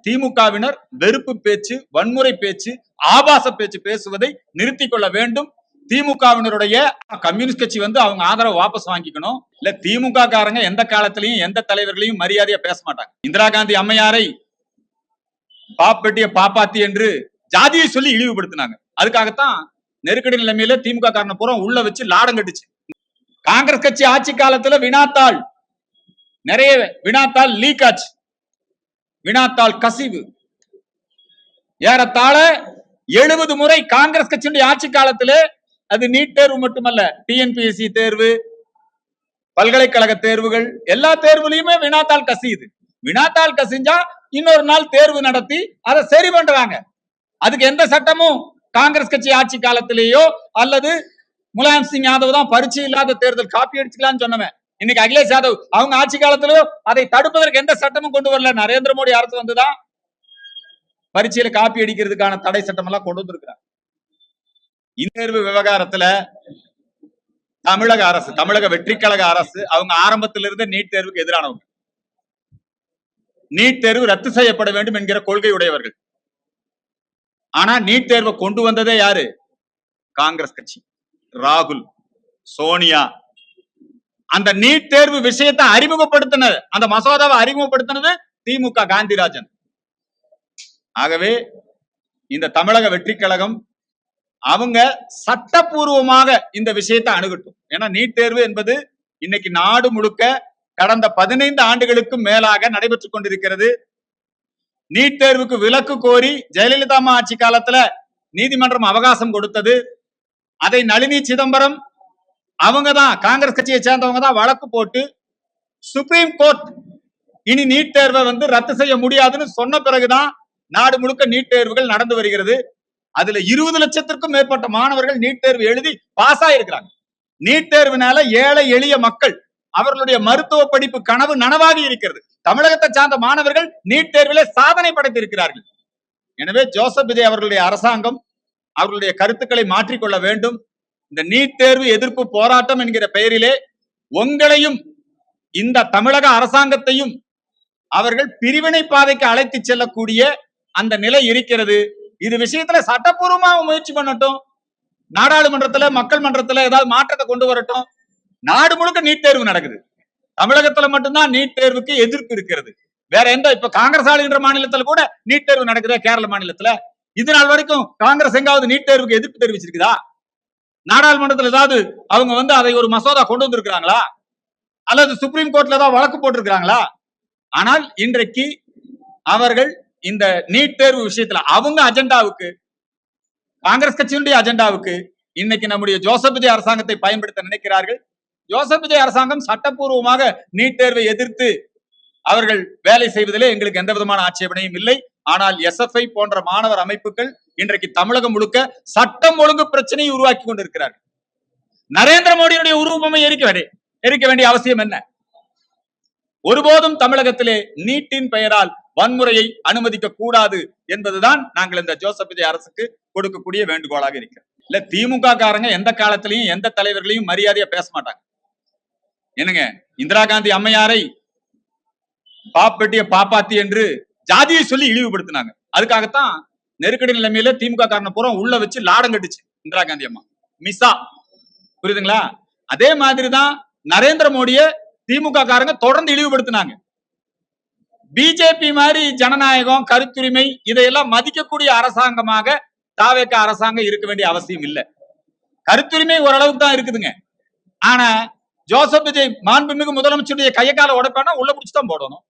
திமுகவினர் வெறுப்பு பேச்சு, வன்முறை பேச்சு, ஆபாச பேச்சு பேசுவதை நிறுத்திக் கொள்ள வேண்டும். திமுகவினருடைய கம்யூனிஸ்ட் கட்சி அவங்க ஆதரவு வாபஸ் வாங்கிக்கணும். இல்ல திமுக காரங்க எந்த காலத்திலையும் எந்த தலைவர்களையும் மரியாதையா பேச மாட்டாங்க. இந்திரா காந்தி அம்மையாரை பாப்பட்டிய பாப்பாத்தி என்று ஜாதியை சொல்லி இழிவுபடுத்தினாங்க. அதுக்காகத்தான் நெருக்கடி நிலைமையில திமுக காரனை பூரா உள்ள வச்சு லாடம் கட்டுச்சு. காங்கிரஸ் கட்சி ஆட்சி காலத்துல வினாத்தாள் நிறைய வினாத்தாள் லீக் ஆச்சு. வினாத்தாள் கசிவு ஏறத்தாழ 70 முறை காங்கிரஸ் கட்சியுடைய ஆட்சி காலத்திலே, அது நீட் தேர்வு மட்டுமல்ல, டிஎன்பிஎஸ்சி தேர்வு, பல்கலைக்கழக தேர்வுகள், எல்லா தேர்வுலையுமே வினாத்தாள் கசியுது. வினாத்தாள் கசிஞ்சா இன்னொரு நாள் தேர்வு நடத்தி அதை சரி பண்றாங்க. அதுக்கு எந்த சட்டமும் காங்கிரஸ் கட்சி ஆட்சி காலத்திலேயோ அல்லது முலாயம் சிங் யாதவ் தான் பரீட்சை இல்லாத தேர்தல் காப்பி அடிச்சுக்கலாம்னு சொன்னவன். இன்னைக்கு அகிலேஷ் யாதவ் அவங்க ஆட்சி காலத்திலயோ அதை தடுப்பதற்கு எந்த சட்டமும் கொண்டு வரல. நரேந்திர மோடி அரசு வந்துதான் பரீட்சையில காப்பி அடிக்கிறதுக்கான தடை சட்டம் எல்லாம் கொண்டு வந்திருக்கிறாங்க. தேர்வு விவகாரத்துல தமிழக அரசு, தமிழக வெற்றி கழக அரசு அவங்க ஆரம்பத்திலிருந்து நீட் தேர்வுக்கு எதிரானவங்க. நீட் தேர்வு ரத்து செய்யப்பட வேண்டும் என்கிற கொள்கை உடையவர்கள். ஆனா நீட் தேர்வை கொண்டு வந்ததே யாரு? காங்கிரஸ் கட்சி, ராகுல், சோனியா. அந்த நீட் தேர்வு விஷயத்தை அறிமுகப்படுத்தினது, அந்த மசோதாவை அறிமுகப்படுத்தினது திமுக காந்திராஜன். ஆகவே இந்த தமிழக வெற்றி கழகம் அவங்க சட்டப்பூர்வமாக இந்த விஷயத்தை அணுகட்டும். ஏன்னா நீட் தேர்வு என்பது இன்னைக்கு நாடு முழுக்க கடந்த 15 ஆண்டுகளுக்கும் மேலாக நடைபெற்றுக் கொண்டிருக்கிறது. நீட் தேர்வுக்கு விலக்கு கோரி ஜெயலலிதா அம்மா ஆட்சி காலத்துல நீதிமன்றம் அவகாசம் கொடுத்தது. அதை நளினி சிதம்பரம் அவங்கதான், காங்கிரஸ் கட்சியை சேர்ந்தவங்க தான் வழக்கு போட்டு சுப்ரீம் கோர்ட் இனி நீட் தேர்வை ரத்து செய்ய முடியாதுன்னு சொன்ன பிறகுதான் நாடு முழுக்க நீட் தேர்வுகள் நடந்து வருகிறது. அதுல 20 லட்சத்திற்கும் மேற்பட்ட மாணவர்கள் நீட் தேர்வு எழுதி பாஸ் ஆயிருக்கிறாங்க. நீட் தேர்வுனால ஏழை எளிய மக்கள் அவர்களுடைய மருத்துவ படிப்பு கனவு நனவாகி இருக்கிறது. தமிழகத்தை சார்ந்த மாணவர்கள் நீட் தேர்விலே சாதனை படைத்திருக்கிறார்கள். எனவே ஜோசப் விஜய் அவர்களுடைய அரசாங்கம் அவர்களுடைய கருத்துக்களை மாற்றிக்கொள்ள வேண்டும். இந்த நீட் தேர்வு எதிர்ப்பு போராட்டம் என்கிற பெயரிலே உங்களையும் இந்த தமிழக அரசாங்கத்தையும் அவர்கள் பிரிவினை பாதைக்கு அழைத்து செல்லக்கூடிய அந்த நிலை இருக்கிறது. இது விஷயத்துல சட்டப்பூர்வமா முயற்சி பண்ணட்டும். நாடாளுமன்றத்துல, மக்கள் மன்றத்துல ஏதாவது மாற்றத்தை கொண்டு வரட்டும். நாடு முழுக்க நீட் தேர்வு நடக்குது. தமிழகத்துல மட்டும்தான் நீட் தேர்வுக்கு எதிர்ப்பு இருக்கிறது. வேற எந்த, இப்ப காங்கிரஸ் ஆளுகின்ற மாநிலத்துல கூட நீட் தேர்வு நடக்குது. கேரள மாநிலத்துல இது நாள் வரைக்கும் காங்கிரஸ் எங்காவது நீட் தேர்வுக்கு எதிர்ப்பு தெரிவிச்சிருக்குதா? நாடாளுமன்றத்தில் ஏதாவது அவங்க அதை ஒரு மசோதா கொண்டு வந்திருக்கிறாங்களா? அல்லது சுப்ரீம் கோர்ட்ல ஏதாவது வழக்கு போட்டிருக்கிறாங்களா? ஆனால் இன்றைக்கு அவர்கள் இந்த நீட் தேர்வு விஷயத்துல அவங்க அஜெண்டாவுக்கு, காங்கிரஸ் கட்சியினுடைய அஜெண்டாவுக்கு இன்னைக்கு நம்முடைய ஜோசப் விஜய் அரசாங்கத்தை பயன்படுத்த நினைக்கிறார்கள். ஜோசப் விஜய் அரசாங்கம் சட்டப்பூர்வமாக நீட் தேர்வை எதிர்த்து அவர்கள் வேலை செய்வதிலே எங்களுக்கு எந்த விதமான ஆட்சேபனையும் இல்லை. ஆனால் எஸ்எஃப்ஐ போன்ற மாணவர் அமைப்புகள் இன்றைக்கு தமிழகம் முழுக்க சட்டம் ஒழுங்கு பிரச்சனையை உருவாக்கி கொண்டிருக்கிறார்கள். நரேந்திர மோடியுடைய உருவமை எரிக்க வேண்டிய அவசியம் என்ன? ஒருபோதும் தமிழகத்திலே நீட்டின் பெயரால் வன்முறையை அனுமதிக்க கூடாது என்பதுதான் நாங்கள் இந்த ஜோசப் விஜய் அரசுக்கு கொடுக்கக்கூடிய வேண்டுகோளாக இருக்கிறது. இல்ல திமுக காரங்க எந்த காலத்திலையும் எந்த தலைவர்களையும் மரியாதையா பேச மாட்டாங்க. என்னங்க, இந்திரா காந்தி அம்மையாரை பாப்பட்டிய பாப்பாத்தி என்று ஜாதியை சொல்லி இழிவுபடுத்தினாங்க. அதுக்காகத்தான் நெருக்கடி நிலைமையில திமுக காரனை பூரா உள்ள வச்சு லாடம் கட்டுச்சு இந்திரா காந்தி அம்மா. மிஸ்ஸா, புரியுதுங்களா? அதே மாதிரிதான் நரேந்திர மோடிய திமுக காரங்க தொடர்ந்து இழிவுபடுத்தினாங்க. பிஜேபி மாதிரி ஜனநாயகம், கருத்துரிமை இதையெல்லாம் மதிக்கக்கூடிய அரசாங்கமாக தாவேக அரசாங்கம் இருக்க வேண்டிய அவசியம் இல்லை. கருத்துரிமை ஓரளவுக்கு தான் இருக்குதுங்க. ஆனா ஜோசப் விஜய் மாண்புமிகு முதலமைச்சருடைய கையை கால உடைப்பானா உள்ள பிடிச்சுதான் போடணும்.